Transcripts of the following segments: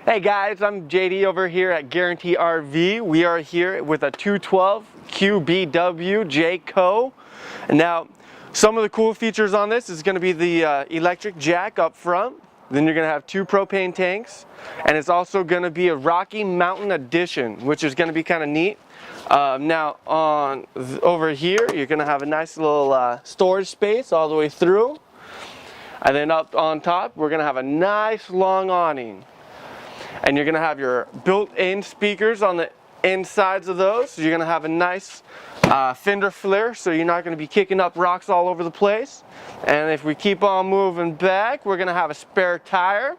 Hey guys, I'm JD over here at Guaranty RV. We are here with a 212 QBW Jayco. And now, some of the cool features on this is going to be the electric jack up front. Then you're going to have 2 propane tanks. And it's also going to be a Rocky Mountain edition, which is going to be kind of neat. Now, over here, you're going to have a nice little storage space all the way through. And then up on top, we're going to have a nice long awning. And you're going to have your built-in speakers on the insides of those. So you're going to have a nice fender flare, so you're not going to be kicking up rocks all over the place. And if we keep on moving back, we're going to have a spare tire.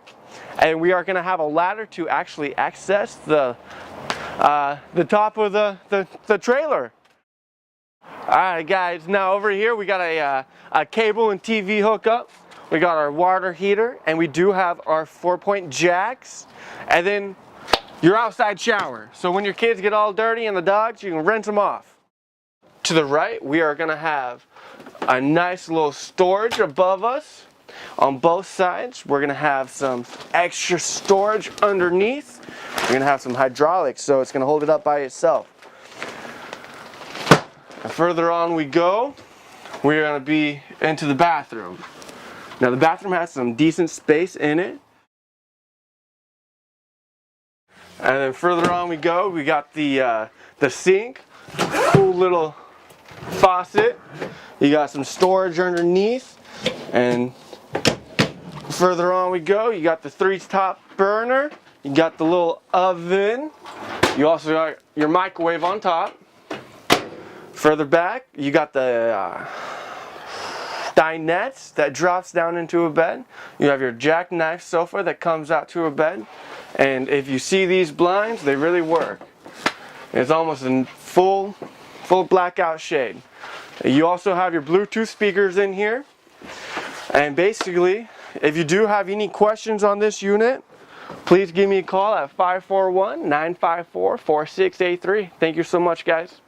And we are going to have a ladder to actually access the top of the trailer. Alright guys, now over here we got a cable and TV hookup. We got our water heater, and we do have our 4-point jacks, and then your outside shower. So when your kids get all dirty and the dogs, you can rinse them off. To the right, we are going to have a nice little storage above us. On both sides, we're going to have some extra storage underneath. We're going to have some hydraulics, so it's going to hold it up by itself. And further on we go, we're going to be into the bathroom. Now the bathroom has some decent space in it. And then further on we go, we got the sink, cool little faucet. You got some storage underneath, and further on we go, you got the 3-top burner. You got the little oven. You also got your microwave on top. Further back, you got the dinette that drops down into a bed. You have your jackknife sofa that comes out to a bed. And if you see these blinds, they really work. It's almost in full blackout shade. You also have your Bluetooth speakers in here. And basically, if you do have any questions on this unit, please give me a call at 541-954-4683. Thank you so much, guys.